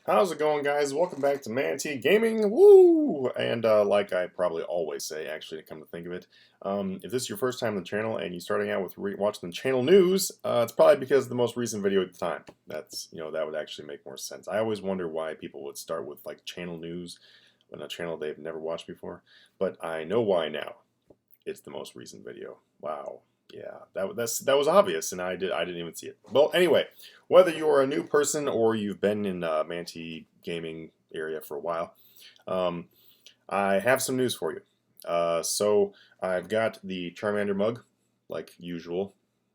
How's it going, guys? Welcome back to Manatee Gaming. Woo! And like I probably always say, actually, to come to think of it, if this is your first time on the channel and you're starting out with watching the channel news, it's probably because of the most recent video at the time. That would actually make more sense. I always wonder why people would start with like channel news on a channel they've never watched before, but I know why now. It's the most recent video. Wow. Yeah, that was obvious, and I didn't even see it. Well, anyway, whether you're a new person or you've been in Manatee Gaming area for a while, um, I have some news for you. So I've got the Charmander mug, like usual,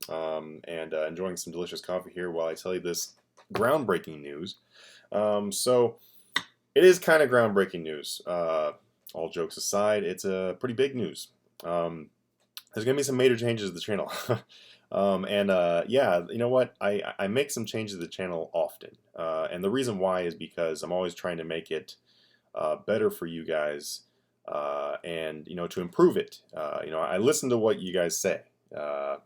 and enjoying some delicious coffee here while I tell you this groundbreaking news. So it is kind of groundbreaking news. All jokes aside, it's a pretty big news. There's gonna be some major changes to the channel. Yeah, you know what? I make some changes to the channel often, and the reason why is because I'm always trying to make it better for you guys, and to improve it. I listen to what you guys say,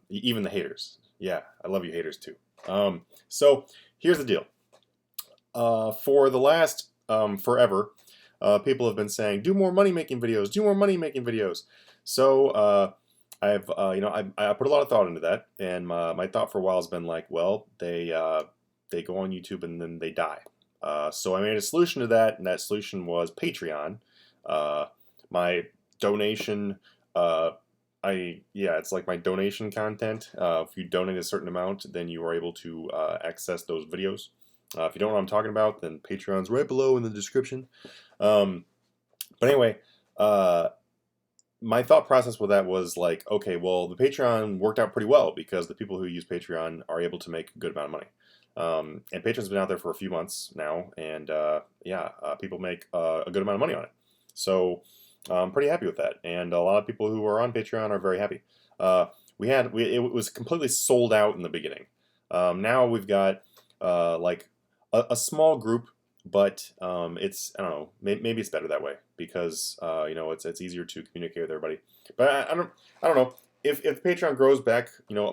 even the haters. Yeah, I love you haters too. So here's the deal. For the last forever, people have been saying, "Do more money making videos. Do more money making videos." So I put a lot of thought into that, and my thought for a while has been like, well, they go on YouTube and then they die. So I made a solution to that, and that solution was Patreon. My donation, it's like my donation content. If you donate a certain amount, then you are able to access those videos. If you don't know what I'm talking about, then Patreon's right below in the description. Um, but anyway, my thought process with that was like, okay, well, the Patreon worked out pretty well because the people who use Patreon are able to make a good amount of money. And Patreon's been out there for a few months now, and people make a good amount of money on it. So I'm pretty happy with that, and a lot of people who are on Patreon are very happy. It was completely sold out in the beginning. Now we've got like a small group, but it's, I don't know, maybe it's better that way because it's easier to communicate with everybody. But I don't know if Patreon grows back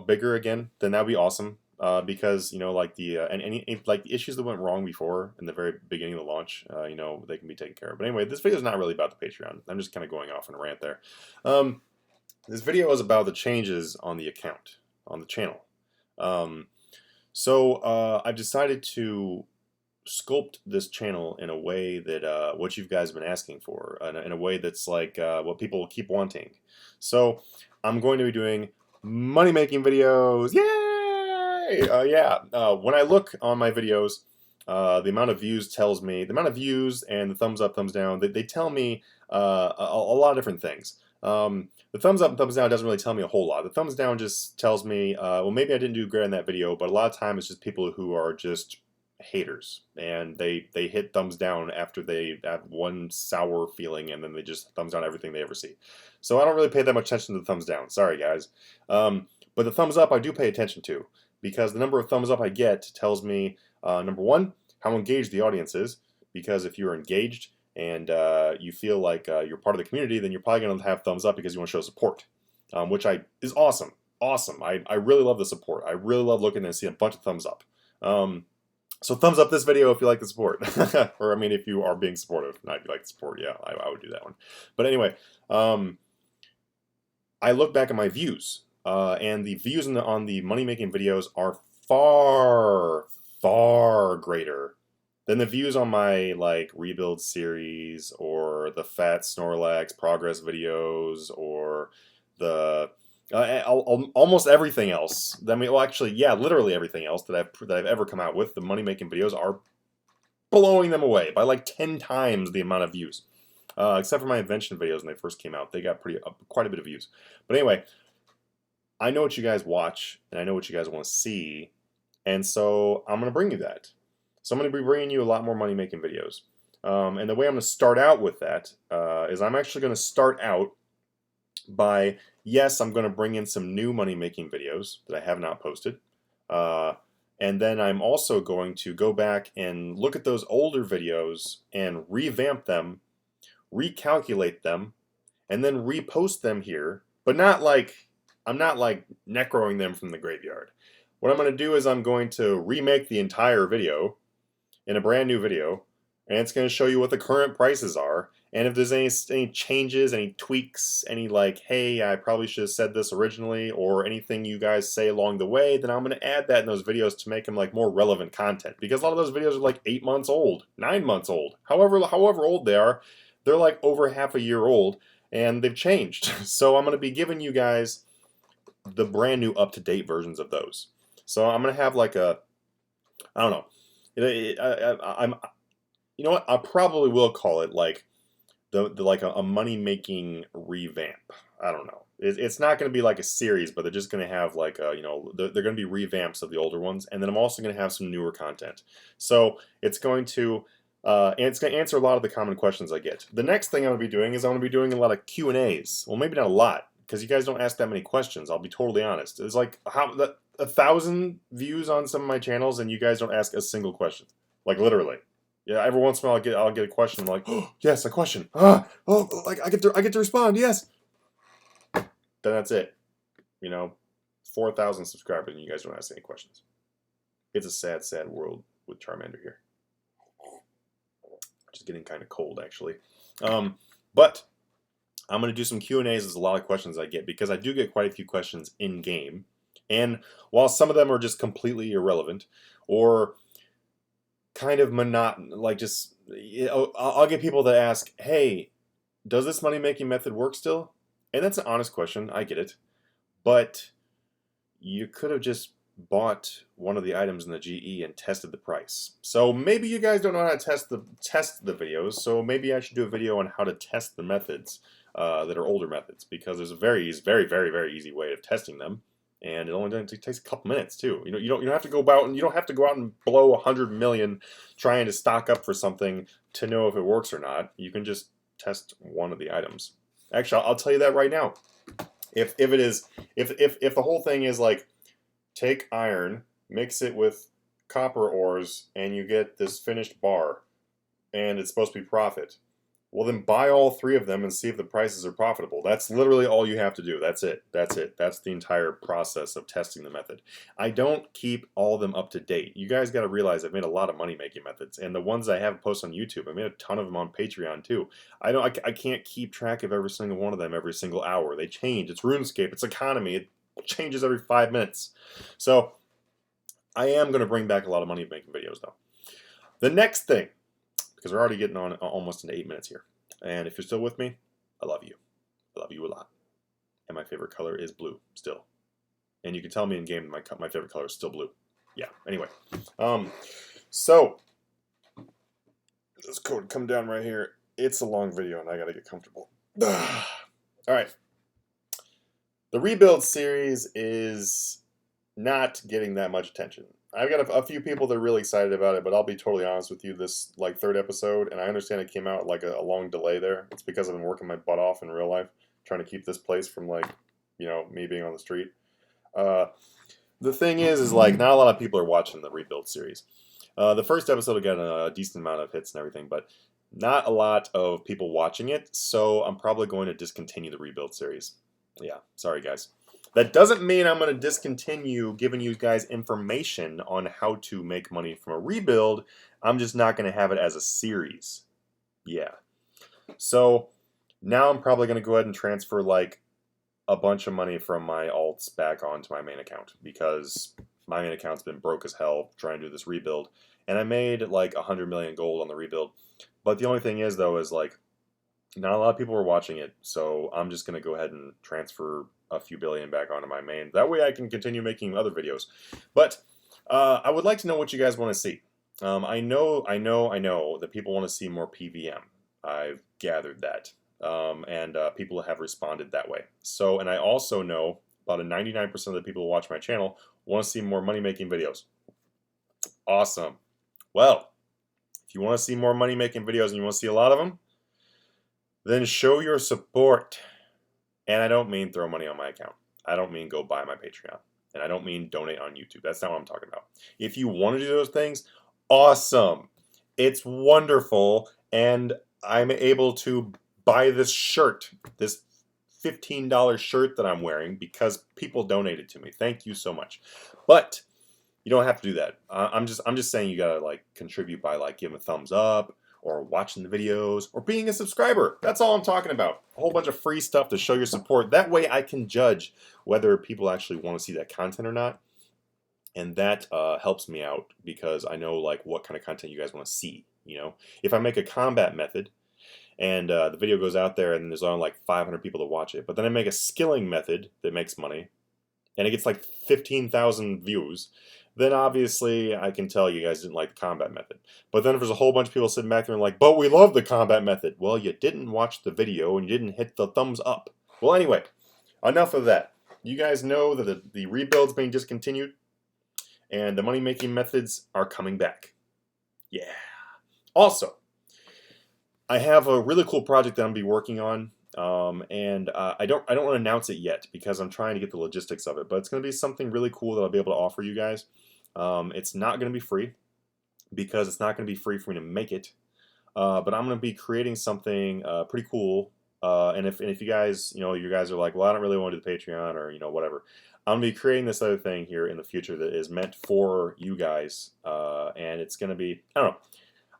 bigger again, then that'd be awesome. Because like like the issues that went wrong before in the very beginning of the launch, they can be taken care of. But anyway, this video is not really about the Patreon. I'm just kind of going off on a rant there. Um, this video is about the changes on the account on the channel. I've decided to sculpt this channel in a way that what you guys have been asking for, in a way that's like what people keep wanting. So I'm going to be doing money-making videos. Yay! When I look on my videos, the amount of views tells me, the amount of views and the thumbs up, thumbs down, they tell me a lot of different things. The thumbs up and thumbs down doesn't really tell me a whole lot. The thumbs down just tells me, well, maybe I didn't do great in that video, but a lot of times it's just people who are just haters, and they hit thumbs down after they have one sour feeling, and then they just thumbs down everything they ever see. So I don't really pay that much attention to the thumbs down. Sorry, guys. But the thumbs up I do pay attention to, because the number of thumbs up I get tells me, number one, how engaged the audience is, because if you're engaged and you feel like you're part of the community, then you're probably going to have thumbs up because you want to show support, which is awesome. Awesome. I really love the support. I really love looking and seeing a bunch of thumbs up. So thumbs up this video if you like the support. Or, I mean, if you are being supportive, not if you like the support. Yeah, I would do that one. But anyway, I look back at my views, and the views on the money-making videos are far, far greater than the views on my, like, rebuild series or the fat Snorlax progress videos or the almost everything else. I mean, well, actually, yeah, literally everything else that I've ever come out with. The money making videos are blowing them away by like 10 times the amount of views. Except for my invention videos when they first came out, they got quite a bit of views. But anyway, I know what you guys watch, and I know what you guys want to see, and so I'm gonna bring you that. So I'm gonna be bringing you a lot more money making videos. And the way I'm gonna start out with that is I'm actually gonna start out by, yes, I'm going to bring in some new money-making videos that I have not posted. And then I'm also going to go back and look at those older videos and revamp them, recalculate them, and then repost them here. But not like, I'm not like necroing them from the graveyard. What I'm going to do is I'm going to remake the entire video in a brand new video, and it's going to show you what the current prices are. And if there's any changes, any tweaks, any like, hey, I probably should have said this originally, or anything you guys say along the way, then I'm going to add that in those videos to make them like more relevant content. Because a lot of those videos are like 8 months old, 9 months old, however old they are, they're like over half a year old, and they've changed. So I'm going to be giving you guys the brand new up-to-date versions of those. So I'm going to have like a, I don't know, I'm, you know what, I probably will call it like like a money-making revamp. I don't know. It's not going to be like a series, but they're just going to have like a, they're going to be revamps of the older ones, and then I'm also going to have some newer content. So it's going to answer a lot of the common questions I get. The next thing I'm going to be doing is I'm going to be doing a lot of Q&As. Well, maybe not a lot, because you guys don't ask that many questions. I'll be totally honest. It's like 1,000 views on some of my channels, and you guys don't ask a single question. Like literally. Yeah, every once in a while I'll get a question. I'm like, oh, yes, a question. Like I get to respond. Yes. Then that's it. 4,000 subscribers, and you guys don't ask any questions. It's a sad, sad world with Charmander here. Just getting kind of cold, actually. But I'm going to do some Q&As. There's a lot of questions I get, because I do get quite a few questions in game. And while some of them are just completely irrelevant, or kind of monotonous, like just, I'll get people that ask, hey, does this money-making method work still? And that's an honest question. I get it. But you could have just bought one of the items in the GE and tested the price. So maybe you guys don't know how to test the videos, so maybe I should do a video on how to test the methods that are older methods, because there's a very, very, very easy way of testing them. And it only takes a couple minutes too. You don't have to go out and blow 100 million trying to stock up for something to know if it works or not. You can just test one of the items. Actually, I'll tell you that right now. If the whole thing is like, take iron, mix it with copper ores, and you get this finished bar, and it's supposed to be profit. Well, then buy all 3 of them and see if the prices are profitable. That's literally all you have to do. That's it. That's the entire process of testing the method. I don't keep all of them up to date. You guys got to realize I've made a lot of money-making methods, and the ones I have posted on YouTube, I made a ton of them on Patreon too. I can't keep track of every single one of them every single hour. They change. It's RuneScape. It's economy. It changes every 5 minutes. So I am going to bring back a lot of money-making videos, though. The next thing, because we're already getting on almost into 8 minutes here. And if you're still with me, I love you. I love you a lot. And my favorite color is blue, still. And you can tell me in game my favorite color is still blue. Yeah, anyway. So, this code come down right here. It's a long video, and I gotta get comfortable. Alright. The rebuild series is not getting that much attention. I've got a few people that are really excited about it, but I'll be totally honest with you, this like 3rd episode, and I understand it came out like a long delay there. It's because I've been working my butt off in real life, trying to keep this place from like, me being on the street. The thing is like not a lot of people are watching the rebuild series. The 1st episode got a decent amount of hits and everything, but not a lot of people watching it, so I'm probably going to discontinue the rebuild series. Yeah, sorry guys. That doesn't mean I'm going to discontinue giving you guys information on how to make money from a rebuild. I'm just not going to have it as a series. Yeah. So now I'm probably going to go ahead and transfer like a bunch of money from my alts back onto my main account, because my main account's been broke as hell trying to do this rebuild. And I made like 100 million gold on the rebuild. But the only thing is though is like not a lot of people were watching it, so I'm just going to go ahead and transfer a few billion back onto my main. That way I can continue making other videos. But I would like to know what you guys want to see. I know that people want to see more PVM. I've gathered that. And people have responded that way. So, and I also know about 99% of the people who watch my channel want to see more money-making videos. Awesome. Well, if you want to see more money-making videos and you want to see a lot of them, then show your support. And I don't mean throw money on my account. I don't mean go buy my Patreon. And I don't mean donate on YouTube. That's not what I'm talking about. If you want to do those things, awesome. It's wonderful. And I'm able to buy this shirt, this $15 shirt that I'm wearing, because people donated to me. Thank you so much. But You don't have to do that. I'm just saying you gotta like contribute by like giving a thumbs up or watching the videos or being a subscriber. That's all I'm talking about. A whole bunch of free stuff to show your support. That way I can judge whether people actually want to see that content or not. And that helps me out because I know like what kind of content you guys want to see. You know, if I make a combat method and the video goes out there and there's only like 500 people to watch it, but then I make a skilling method that makes money and it gets like 15,000 views, then obviously I can tell you guys didn't like the combat method. But then if there's a whole bunch of people sitting back there and like, but we love the combat method. Well, you didn't watch the video and you didn't hit the thumbs up. Well, anyway, enough of that. You guys know that the rebuild's being discontinued and the money-making methods are coming back. Yeah. Also, I have a really cool project that I'm going to be working on. I don't want to announce it yet because I'm trying to get the logistics of it, but it's going to be something really cool that I'll be able to offer you guys. It's not going to be free because it's not going to be free for me to make it, but I'm going to be creating something pretty cool. And if you guys, you guys are like, well, I don't really want to do the Patreon or whatever. I'm going to be creating this other thing here in the future that is meant for you guys, and it's going to be, I don't know.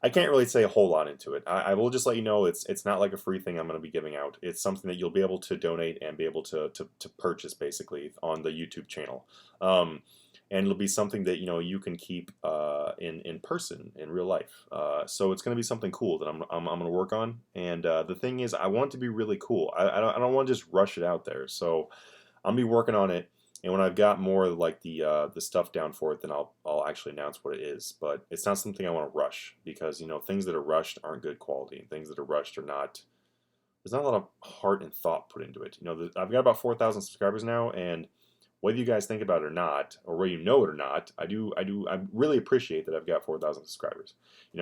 I can't really say a whole lot into it. I will just let you know it's not like a free thing I'm going to be giving out. It's something that you'll be able to donate and be able to purchase basically on the YouTube channel. And it'll be something that you can keep in person in real life. So it's going to be something cool that I'm going to work on. And the thing is, I want it to be really cool. I don't want to just rush it out there. So I'm going to be working on it. And when I've got more like the stuff down for it, then I'll actually announce what it is. But it's not something I want to rush because things that are rushed aren't good quality, and things that are rushed are not. There's not a lot of heart and thought put into it. I've got about 4,000 subscribers now, and whether you guys think about it or not, or whether you know it or not, I really appreciate that I've got 4,000 subscribers.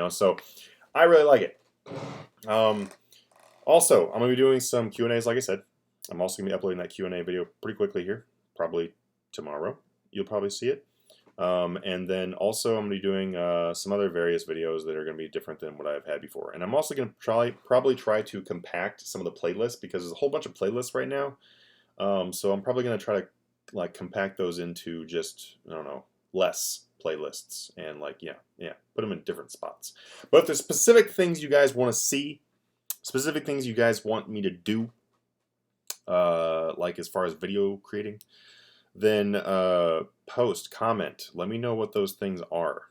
So I really like it. Also, I'm gonna be doing some Q&As, like I said. I'm also gonna be uploading that Q&A video pretty quickly here. Probably tomorrow. You'll probably see it. And then also I'm going to be doing some other various videos that are going to be different than what I've had before. And I'm also going to probably try to compact some of the playlists because there's a whole bunch of playlists right now. So I'm probably going to try to like compact those into just, I don't know, less playlists and like, yeah, put them in different spots. But if there's specific things you guys want to see, specific things you guys want me to do, like as far as video creating, then post, comment, let me know what those things are.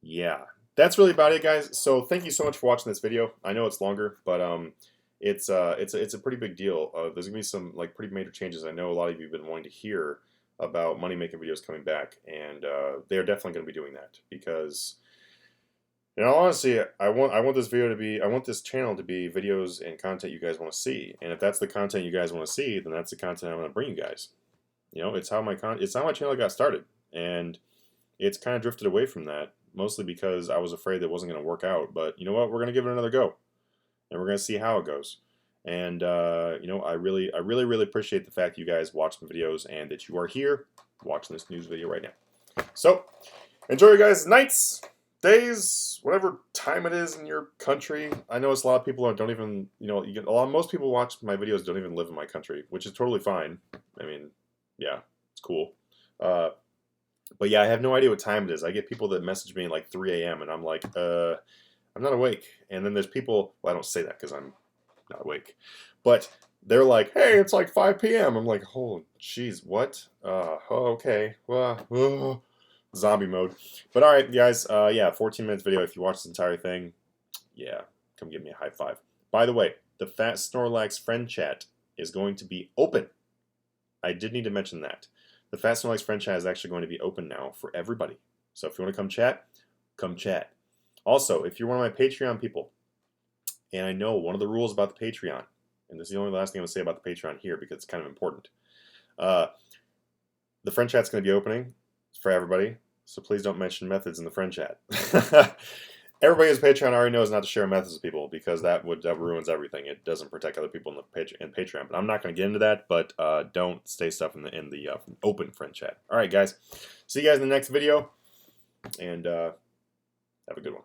Yeah, that's really about it, guys. So thank you so much for watching this video. I know it's longer, but it's a pretty big deal. There's gonna be some like pretty major changes. I know a lot of you have been wanting to hear about money making videos coming back, and they're definitely going to be doing that because. Honestly, I want this video to be, I want this channel to be videos and content you guys want to see. And if that's the content you guys want to see, then that's the content I'm going to bring you guys. It's how my channel got started, and it's kind of drifted away from that mostly because I was afraid that it wasn't going to work out. But you know what? We're going to give it another go, and we're going to see how it goes. And I really appreciate the fact you guys watch the videos and that you are here watching this news video right now. So enjoy your guys' nights, days, whatever time it is in your country. I know it's a lot of people don't even, most people watch my videos don't even live in my country, which is totally fine. I mean, yeah, it's cool. But yeah, I have no idea what time it is. I get people that message me at like 3 a.m. and I'm like, I'm not awake. And then there's people, well, I don't say that because I'm not awake, but they're like, hey, it's like 5 p.m. I'm like, oh, jeez, what? Oh, okay. Well, zombie mode. But alright, guys, yeah, 14 minutes video. If you watch this entire thing, yeah, come give me a high five. By the way, the Fat Snorlax friend chat is going to be open. I did need to mention that. The Fat Snorlax friend chat is actually going to be open now for everybody. So if you want to come chat, come chat. Also, if you're one of my Patreon people, and I know one of the rules about the Patreon, and this is the only last thing I'm going to say about the Patreon here because it's kind of important. The friend chat's going to be opening for everybody, so please don't mention methods in the friend chat. Everybody who's Patreon already knows not to share methods with people because that ruins everything. It doesn't protect other people in Patreon. But I'm not going to get into that. But don't stay stuff in the open friend chat. All right, guys. See you guys in the next video, and have a good one.